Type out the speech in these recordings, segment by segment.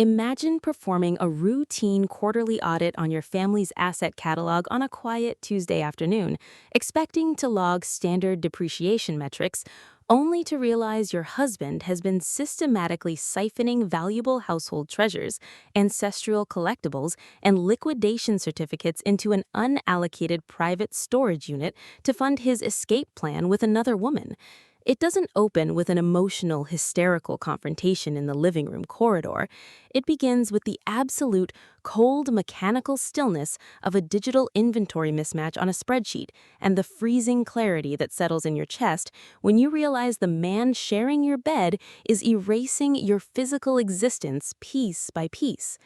Imagine performing a routine quarterly audit on your family's asset catalog on a quiet Tuesday afternoon, expecting to log standard depreciation metrics, only to realize your husband has been systematically siphoning valuable household treasures, ancestral collectibles, and liquidation certificates into an unallocated private storage unit to fund his escape plan with another woman. It doesn't open with an emotional, hysterical confrontation in the living room corridor. It begins with the absolute, cold, mechanical stillness of a digital inventory mismatch on a spreadsheet and the freezing clarity that settles in your chest when you realize the man sharing your bed is erasing your physical existence piece by piece.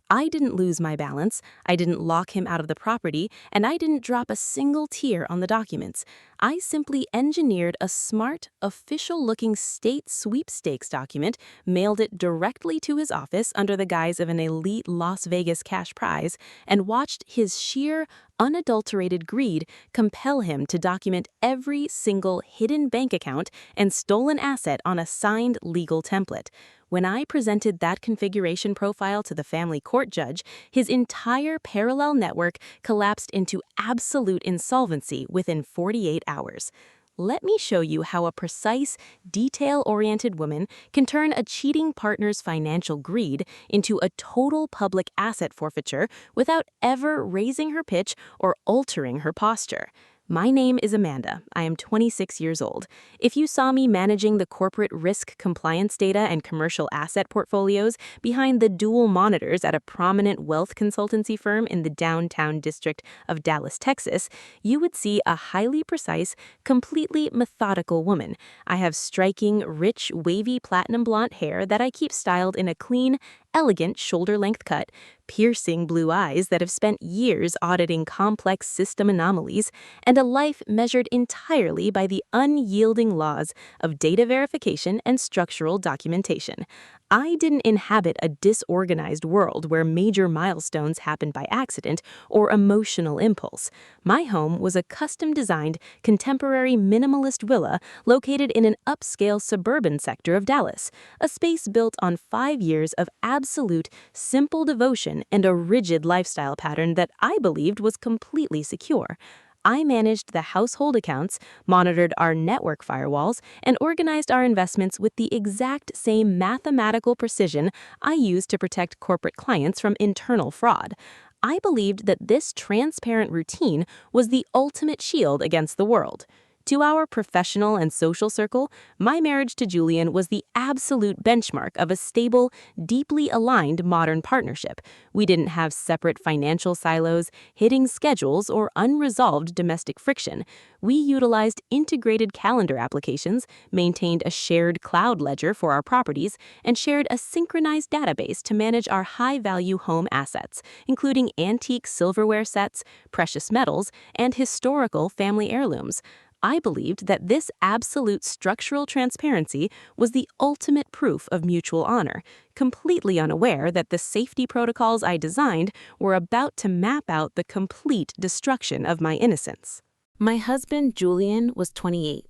I didn't lose my balance, I didn't lock him out of the property, and I didn't drop a single tear on the documents. I simply engineered a smart, official-looking state sweepstakes document, mailed it directly to his office under the guise of an elite Las Vegas cash prize, and watched his sheer, unadulterated greed compel him to document every single hidden bank account and stolen asset on a signed legal template. When I presented that configuration profile to the family court judge, his entire parallel network collapsed into absolute insolvency within 48 hours. Let me show you how a precise, detail-oriented woman can turn a cheating partner's financial greed into a total public asset forfeiture without ever raising her pitch or altering her posture. My name is Amanda. I am 26 years old. If you saw me managing the corporate risk compliance data and commercial asset portfolios behind the dual monitors at a prominent wealth consultancy firm in the downtown district of Dallas, Texas, you would see a highly precise, completely methodical woman. I have striking, rich, wavy platinum blonde hair that I keep styled in a clean, elegant shoulder-length cut, piercing blue eyes that have spent years auditing complex system anomalies, and a life measured entirely by the unyielding laws of data verification and structural documentation. I didn't inhabit a disorganized world where major milestones happen by accident or emotional impulse. My home was a custom-designed, contemporary minimalist villa located in an upscale suburban sector of Dallas, a space built on 5 years of absolute, simple devotion and a rigid lifestyle pattern that I believed was completely secure. I managed the household accounts, monitored our network firewalls, and organized our investments with the exact same mathematical precision I used to protect corporate clients from internal fraud. I believed that this transparent routine was the ultimate shield against the world. To our professional and social circle, my marriage to Julian was the absolute benchmark of a stable, deeply aligned modern partnership. We didn't have separate financial silos, hitting schedules, or unresolved domestic friction. We utilized integrated calendar applications, maintained a shared cloud ledger for our properties, and shared a synchronized database to manage our high-value home assets, including antique silverware sets, precious metals, and historical family heirlooms. I believed that this absolute structural transparency was the ultimate proof of mutual honor, completely unaware that the safety protocols I designed were about to map out the complete destruction of my innocence. My husband, Julian, was 28.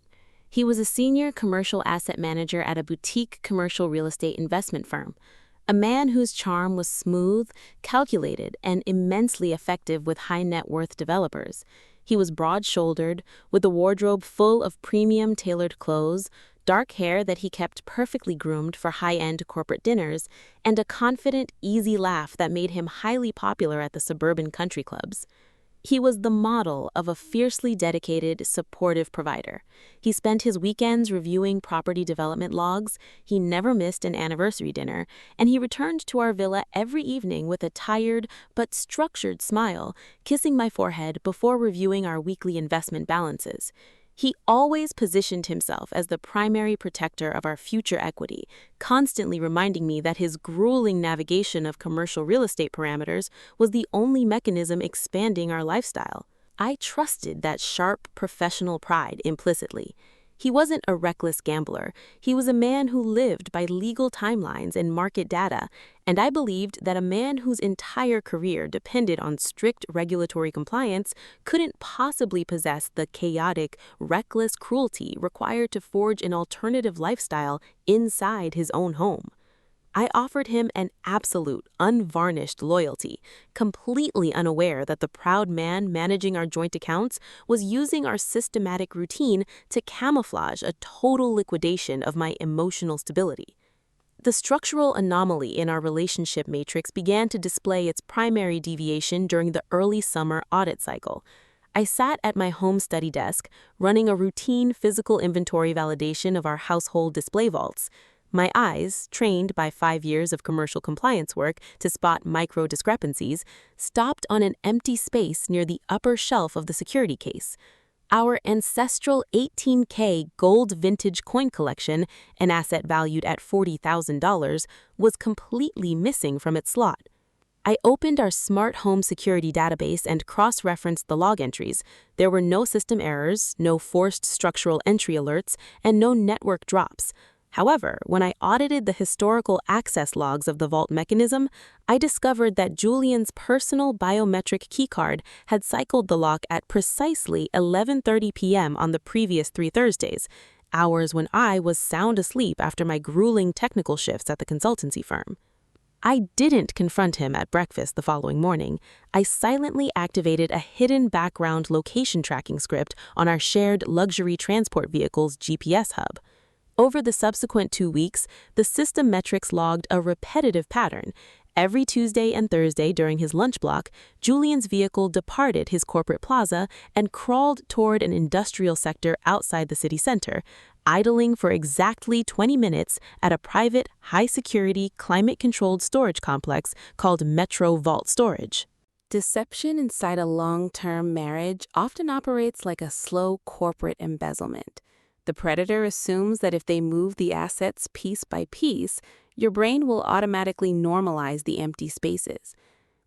He was a senior commercial asset manager at a boutique commercial real estate investment firm, a man whose charm was smooth, calculated, and immensely effective with high-net-worth developers. He was broad-shouldered, with a wardrobe full of premium tailored clothes, dark hair that he kept perfectly groomed for high-end corporate dinners, and a confident, easy laugh that made him highly popular at the suburban country clubs. He was the model of a fiercely dedicated, supportive provider. He spent his weekends reviewing property development logs, he never missed an anniversary dinner, and he returned to our villa every evening with a tired but structured smile, kissing my forehead before reviewing our weekly investment balances. He always positioned himself as the primary protector of our future equity, constantly reminding me that his grueling navigation of commercial real estate parameters was the only mechanism expanding our lifestyle. I trusted that sharp professional pride implicitly. He wasn't a reckless gambler. He was a man who lived by legal timelines and market data, and I believed that a man whose entire career depended on strict regulatory compliance couldn't possibly possess the chaotic, reckless cruelty required to forge an alternative lifestyle inside his own home. I offered him an absolute, unvarnished loyalty, completely unaware that the proud man managing our joint accounts was using our systematic routine to camouflage a total liquidation of my emotional stability. The structural anomaly in our relationship matrix began to display its primary deviation during the early summer audit cycle. I sat at my home study desk, running a routine physical inventory validation of our household display vaults. My eyes, trained by 5 years of commercial compliance work to spot micro discrepancies, stopped on an empty space near the upper shelf of the security case. Our ancestral 18K gold vintage coin collection, an asset valued at $40,000, was completely missing from its slot. I opened our smart home security database and cross-referenced the log entries. There were no system errors, no forced structural entry alerts, and no network drops. However, when I audited the historical access logs of the vault mechanism, I discovered that Julian's personal biometric keycard had cycled the lock at precisely 11:30 p.m. on the previous 3 Thursdays, hours when I was sound asleep after my grueling technical shifts at the consultancy firm. I didn't confront him at breakfast the following morning. I silently activated a hidden background location tracking script on our shared luxury transport vehicle's GPS hub. Over the subsequent 2 weeks, the system metrics logged a repetitive pattern. Every Tuesday and Thursday during his lunch block, Julian's vehicle departed his corporate plaza and crawled toward an industrial sector outside the city center, idling for exactly 20 minutes at a private, high-security, climate-controlled storage complex called Metro Vault Storage. Deception inside a long-term marriage often operates like a slow corporate embezzlement. The predator assumes that if they move the assets piece by piece, your brain will automatically normalize the empty spaces.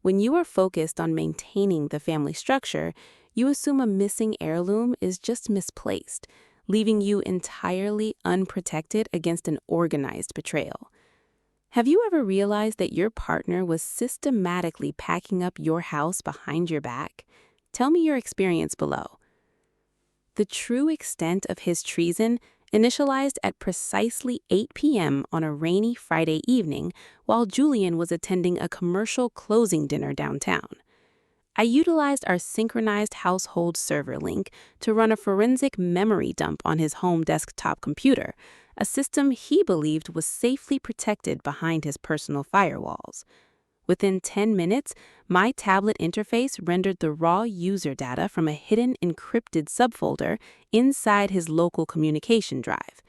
When you are focused on maintaining the family structure, you assume a missing heirloom is just misplaced, leaving you entirely unprotected against an organized betrayal. Have you ever realized that your partner was systematically packing up your house behind your back? Tell me your experience below. The true extent of his treason initialized at precisely 8 p.m. on a rainy Friday evening while Julian was attending a commercial closing dinner downtown. I utilized our synchronized household server link to run a forensic memory dump on his home desktop computer, a system he believed was safely protected behind his personal firewalls. Within 10 minutes, my tablet interface rendered the raw user data from a hidden encrypted subfolder inside his local communication drive.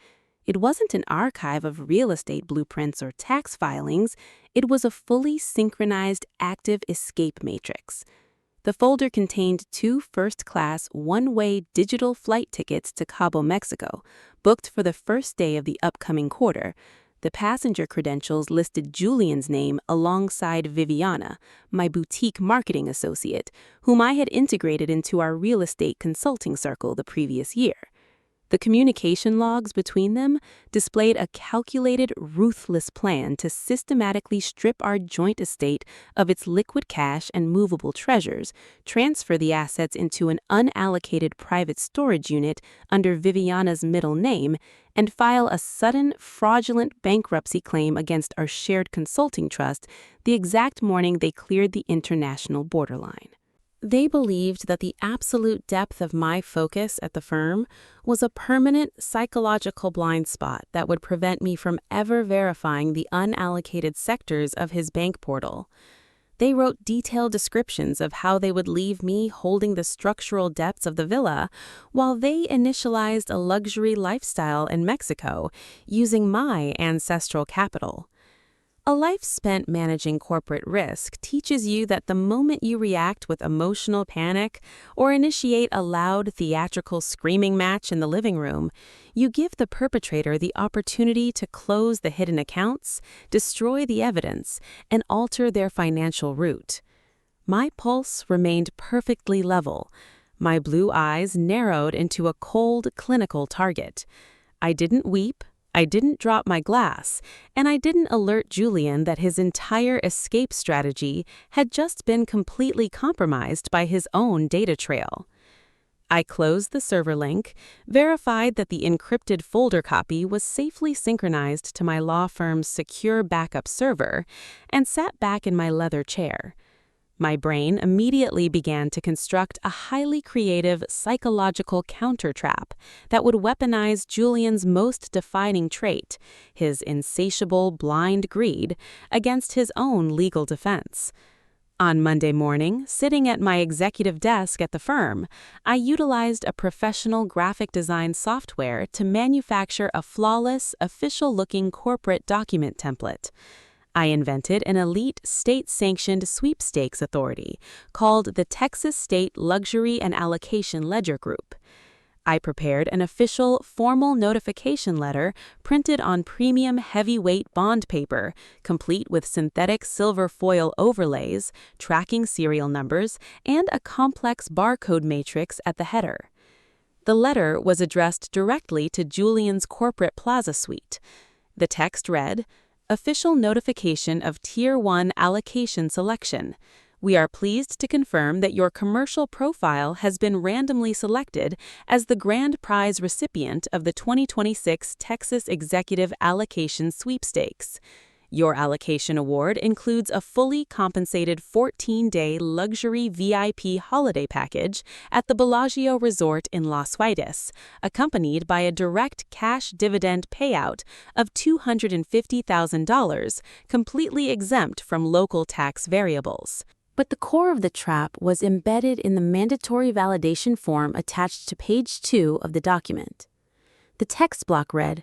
It wasn't an archive of real estate blueprints or tax filings, it was a fully synchronized active escape matrix. The folder contained 2 first-class, one-way digital flight tickets to Cabo, Mexico, booked for the first day of the upcoming quarter. The passenger credentials listed Julian's name alongside Viviana, my boutique marketing associate, whom I had integrated into our real estate consulting circle the previous year. The communication logs between them displayed a calculated, ruthless plan to systematically strip our joint estate of its liquid cash and movable treasures, transfer the assets into an unallocated private storage unit under Viviana's middle name, and file a sudden, fraudulent bankruptcy claim against our shared consulting trust the exact morning they cleared the international borderline. They believed that the absolute depth of my focus at the firm was a permanent psychological blind spot that would prevent me from ever verifying the unallocated sectors of his bank portal. They wrote detailed descriptions of how they would leave me holding the structural depths of the villa while they initialized a luxury lifestyle in Mexico using my ancestral capital. A life spent managing corporate risk teaches you that the moment you react with emotional panic or initiate a loud theatrical screaming match in the living room, you give the perpetrator the opportunity to close the hidden accounts, destroy the evidence, and alter their financial route. My pulse remained perfectly level. My blue eyes narrowed into a cold, clinical target. I didn't weep. I didn't drop my glass, and I didn't alert Julian that his entire escape strategy had just been completely compromised by his own data trail. I closed the server link, verified that the encrypted folder copy was safely synchronized to my law firm's secure backup server, and sat back in my leather chair. My brain immediately began to construct a highly creative psychological counter-trap that would weaponize Julian's most defining trait, his insatiable, blind greed, against his own legal defense. On Monday morning, sitting at my executive desk at the firm, I utilized a professional graphic design software to manufacture a flawless, official-looking corporate document template. I invented an elite state-sanctioned sweepstakes authority called the Texas State Luxury and Allocation Ledger Group. I prepared an official, formal notification letter printed on premium heavyweight bond paper, complete with synthetic silver foil overlays, tracking serial numbers, and a complex barcode matrix at the header. The letter was addressed directly to Julian's corporate plaza suite. The text read, "Official notification of Tier 1 allocation selection. We are pleased to confirm that your commercial profile has been randomly selected as the grand prize recipient of the 2026 Texas Executive Allocation Sweepstakes. Your allocation award includes a fully compensated 14-day luxury VIP holiday package at the Bellagio Resort in Las Vegas, accompanied by a direct cash dividend payout of $250,000, completely exempt from local tax variables." But the core of the trap was embedded in the mandatory validation form attached to page 2 of the document. The text block read,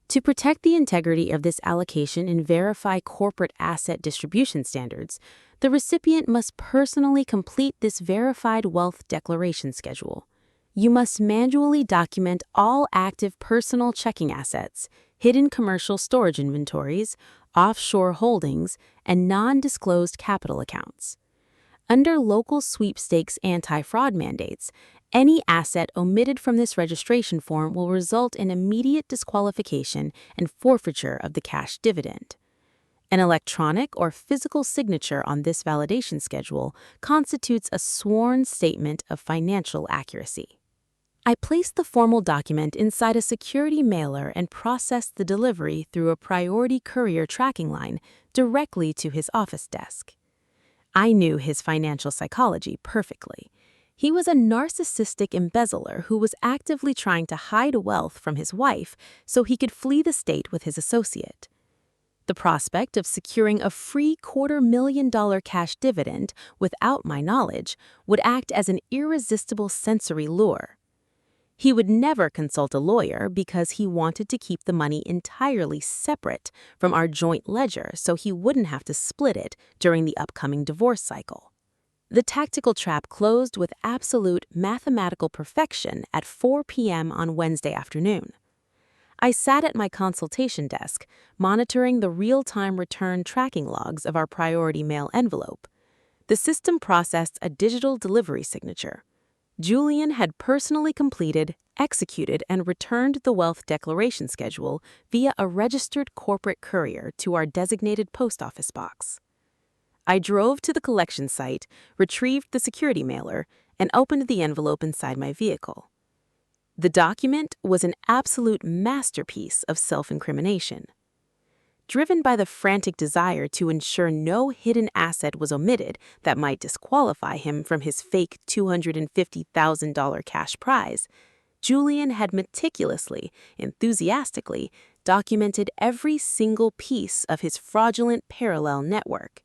"To protect the integrity of this allocation and verify corporate asset distribution standards, the recipient must personally complete this verified wealth declaration schedule. You must manually document all active personal checking assets, hidden commercial storage inventories, offshore holdings, and non-disclosed capital accounts. Under local sweepstakes anti-fraud mandates, any asset omitted from this registration form will result in immediate disqualification and forfeiture of the cash dividend. An electronic or physical signature on this validation schedule constitutes a sworn statement of financial accuracy." I placed the formal document inside a security mailer and processed the delivery through a priority courier tracking line directly to his office desk. I knew his financial psychology perfectly. He was a narcissistic embezzler who was actively trying to hide wealth from his wife so he could flee the state with his associate. The prospect of securing a free $250,000 cash dividend without my knowledge would act as an irresistible sensory lure. He would never consult a lawyer because he wanted to keep the money entirely separate from our joint ledger so he wouldn't have to split it during the upcoming divorce cycle. The tactical trap closed with absolute mathematical perfection at 4 p.m. on Wednesday afternoon. I sat at my consultation desk, monitoring the real-time return tracking logs of our priority mail envelope. The system processed a digital delivery signature. Julian had personally completed, executed, and returned the wealth declaration schedule via a registered corporate courier to our designated post office box. I drove to the collection site, retrieved the security mailer, and opened the envelope inside my vehicle. The document was an absolute masterpiece of self-incrimination. Driven by the frantic desire to ensure no hidden asset was omitted that might disqualify him from his fake $250,000 cash prize, Julian had meticulously, enthusiastically, documented every single piece of his fraudulent parallel network.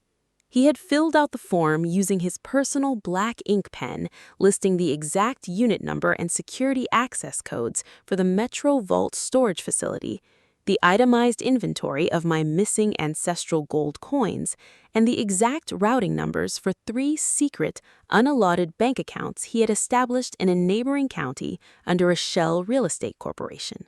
He had filled out the form using his personal black ink pen, listing the exact unit number and security access codes for the Metro Vault storage facility, the itemized inventory of my missing ancestral gold coins, and the exact routing numbers for 3 secret, unallotted bank accounts he had established in a neighboring county under a shell real estate corporation.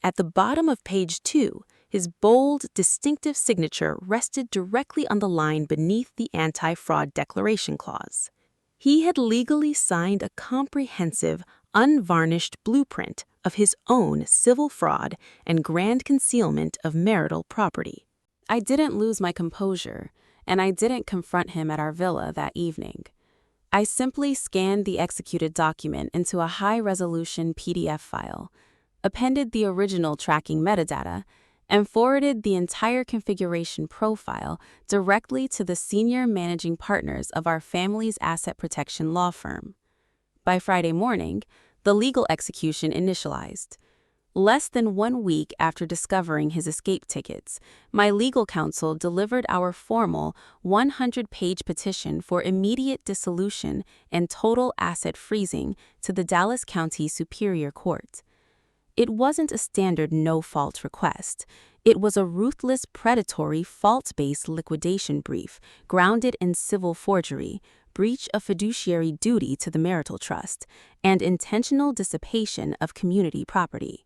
At the bottom of page 2, his bold, distinctive signature rested directly on the line beneath the anti-fraud declaration clause. He had legally signed a comprehensive, unvarnished blueprint of his own civil fraud and grand concealment of marital property. I didn't lose my composure, and I didn't confront him at our villa that evening. I simply scanned the executed document into a high-resolution PDF file, appended the original tracking metadata, and forwarded the entire configuration profile directly to the senior managing partners of our family's asset protection law firm. By Friday morning, the legal execution initialized. Less than 1 week after discovering his escape tickets, my legal counsel delivered our formal 100-page petition for immediate dissolution and total asset freezing to the Dallas County Superior Court. It wasn't a standard no-fault request. It was a ruthless, predatory, fault-based liquidation brief grounded in civil forgery, breach of fiduciary duty to the marital trust, and intentional dissipation of community property.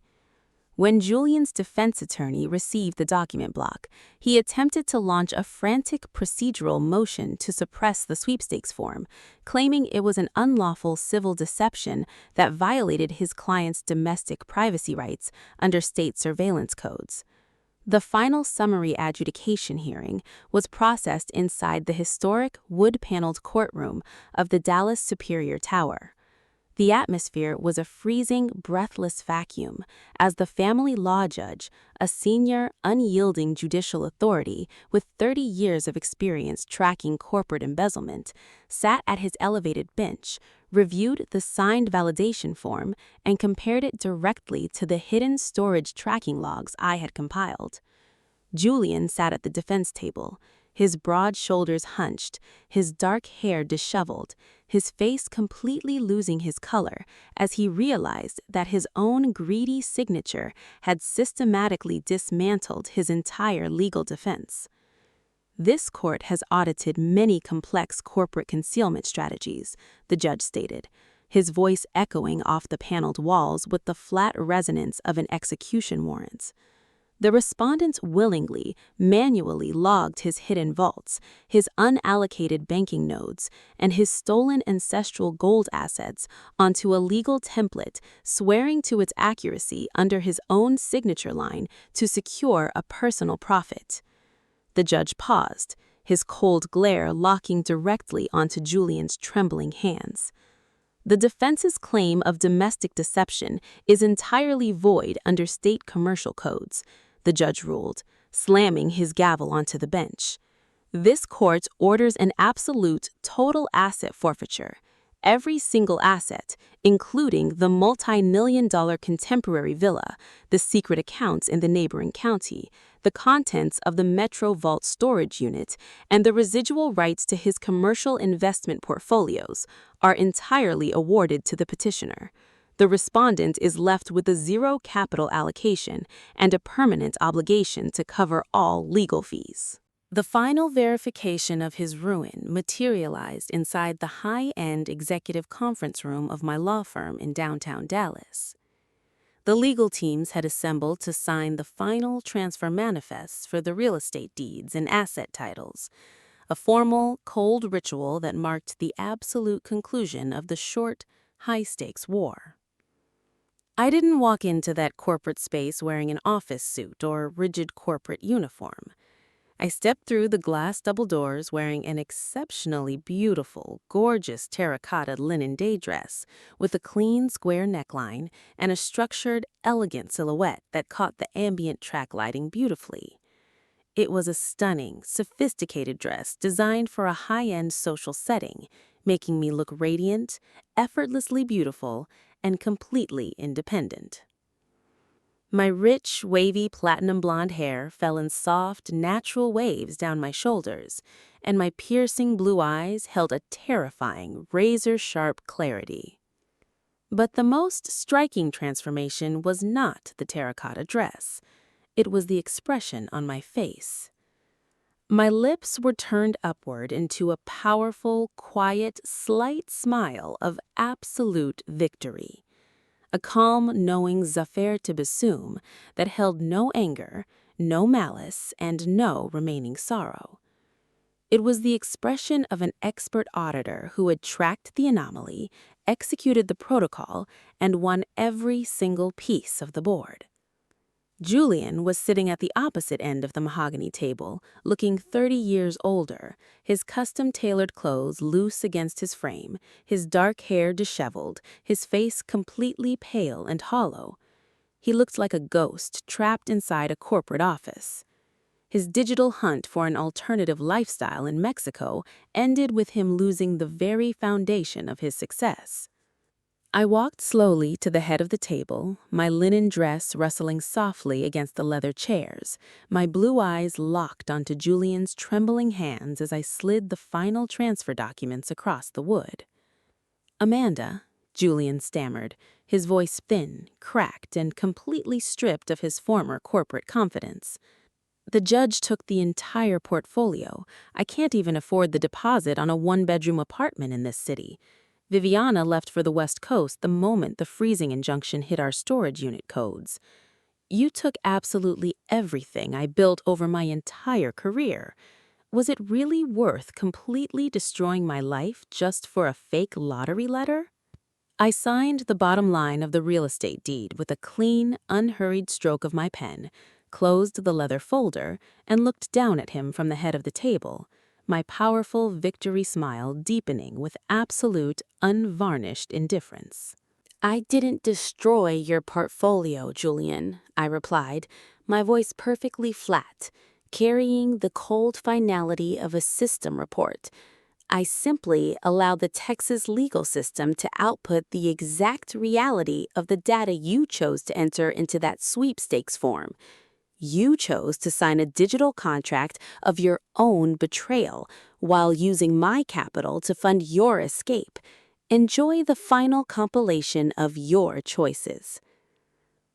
When Julian's defense attorney received the document block, he attempted to launch a frantic procedural motion to suppress the sweepstakes form, claiming it was an unlawful civil deception that violated his client's domestic privacy rights under state surveillance codes. The final summary adjudication hearing was processed inside the historic wood-paneled courtroom of the Dallas Superior Tower. The atmosphere was a freezing, breathless vacuum as the family law judge, a senior, unyielding judicial authority with 30 years of experience tracking corporate embezzlement, sat at his elevated bench, reviewed the signed validation form, and compared it directly to the hidden storage tracking logs I had compiled. Julian sat at the defense table, his broad shoulders hunched, his dark hair disheveled, his face completely losing his color as he realized that his own greedy signature had systematically dismantled his entire legal defense. This court has audited many complex corporate concealment strategies, the judge stated, his voice echoing off the paneled walls with the flat resonance of an execution warrant. The respondent willingly, manually logged his hidden vaults, his unallocated banking nodes, and his stolen ancestral gold assets onto a legal template, swearing to its accuracy under his own signature line to secure a personal profit. The judge paused, his cold glare locking directly onto Julian's trembling hands. The defense's claim of domestic deception is entirely void under state commercial codes, the judge ruled, slamming his gavel onto the bench. This court orders an absolute total asset forfeiture. Every single asset, including the multi-million-dollar contemporary villa, the secret accounts in the neighboring county, the contents of the Metro Vault storage unit, and the residual rights to his commercial investment portfolios, are entirely awarded to the petitioner. The respondent is left with a zero capital allocation and a permanent obligation to cover all legal fees. The final verification of his ruin materialized inside the high-end executive conference room of my law firm in downtown Dallas. The legal teams had assembled to sign the final transfer manifests for the real estate deeds and asset titles, a formal, cold ritual that marked the absolute conclusion of the short, high-stakes war. I didn't walk into that corporate space wearing an office suit or rigid corporate uniform. I stepped through the glass double doors wearing an exceptionally beautiful, gorgeous terracotta linen day dress with a clean, square neckline and a structured, elegant silhouette that caught the ambient track lighting beautifully. It was a stunning, sophisticated dress designed for a high-end social setting, making me look radiant, effortlessly beautiful, and completely independent. My rich, wavy platinum blonde hair fell in soft, natural waves down my shoulders, and my piercing blue eyes held a terrifying, razor-sharp clarity. But the most striking transformation was not the terracotta dress. It was the expression on my face. My lips were turned upward into a powerful, quiet, slight smile of absolute victory. A calm, knowing Zafer Tibasum that held no anger, no malice, and no remaining sorrow. It was the expression of an expert auditor who had tracked the anomaly, executed the protocol, and won every single piece of the board. Julian was sitting at the opposite end of the mahogany table, looking 30 years older, his custom-tailored clothes loose against his frame, his dark hair disheveled, his face completely pale and hollow. He looked like a ghost trapped inside a corporate office. His digital hunt for an alternative lifestyle in Mexico ended with him losing the very foundation of his success. I walked slowly to the head of the table, my linen dress rustling softly against the leather chairs, my blue eyes locked onto Julian's trembling hands as I slid the final transfer documents across the wood. "Amanda," Julian stammered, his voice thin, cracked, and completely stripped of his former corporate confidence. "The judge took the entire portfolio. I can't even afford the deposit on a one-bedroom apartment in this city. Viviana left for the West Coast the moment the freezing injunction hit our storage unit codes. You took absolutely everything I built over my entire career. Was it really worth completely destroying my life just for a fake lottery letter?" I signed the bottom line of the real estate deed with a clean, unhurried stroke of my pen, closed the leather folder, and looked down at him from the head of the table, my powerful victory smile deepening with absolute, unvarnished indifference. "I didn't destroy your portfolio, Julian," I replied, my voice perfectly flat, carrying the cold finality of a system report. "I simply allowed the Texas legal system to output the exact reality of the data you chose to enter into that sweepstakes form. You chose to sign a digital contract of your own betrayal while using my capital to fund your escape. Enjoy the final compilation of your choices."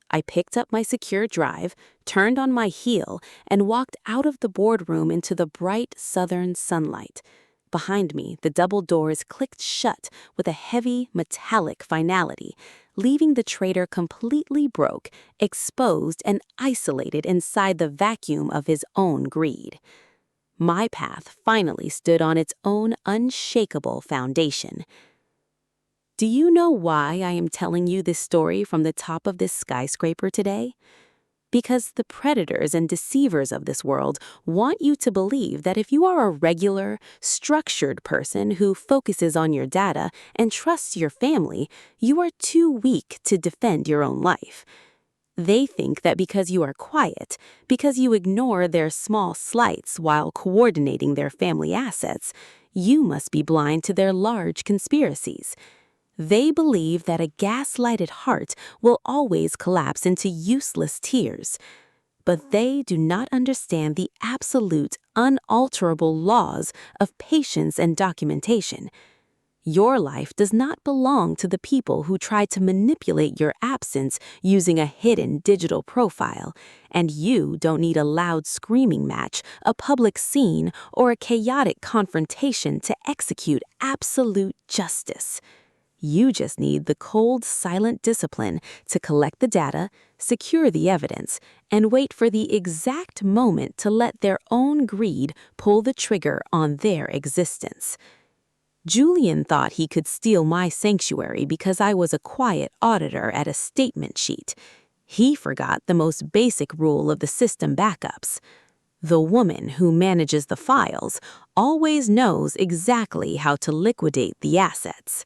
I picked up my secure drive, turned on my heel, and walked out of the boardroom into the bright southern sunlight. Behind me, the double doors clicked shut with a heavy, metallic finality, leaving the traitor completely broke, exposed, and isolated inside the vacuum of his own greed. My path finally stood on its own unshakable foundation. Do you know why I am telling you this story from the top of this skyscraper today? Because the predators and deceivers of this world want you to believe that if you are a regular, structured person who focuses on your data and trusts your family, you are too weak to defend your own life. They think that because you are quiet, because you ignore their small slights while coordinating their family assets, you must be blind to their large conspiracies. They believe that a gaslighted heart will always collapse into useless tears. But they do not understand the absolute, unalterable laws of patience and documentation. Your life does not belong to the people who try to manipulate your absence using a hidden digital profile, and you don't need a loud screaming match, a public scene, or a chaotic confrontation to execute absolute justice. You just need the cold, silent discipline to collect the data, secure the evidence, and wait for the exact moment to let their own greed pull the trigger on their existence. Julian thought he could steal my sanctuary because I was a quiet auditor at a statement sheet. He forgot the most basic rule of the system backups. The woman who manages the files always knows exactly how to liquidate the assets.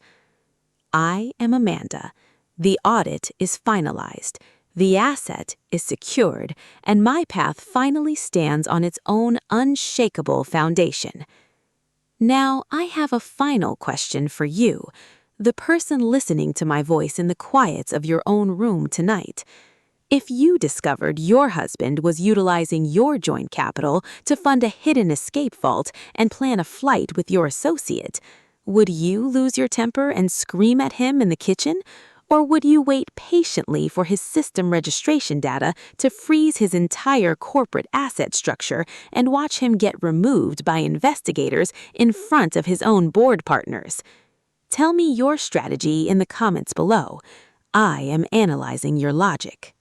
I am Amanda. The audit is finalized. The asset is secured, and my path finally stands on its own unshakable foundation. Now, I have a final question for you, the person listening to my voice in the quiets of your own room tonight. If you discovered your husband was utilizing your joint capital to fund a hidden escape vault and plan a flight with your associate, would you lose your temper and scream at him in the kitchen? Or would you wait patiently for his system registration data to freeze his entire corporate asset structure and watch him get removed by investigators in front of his own board partners? Tell me your strategy in the comments below. I am analyzing your logic.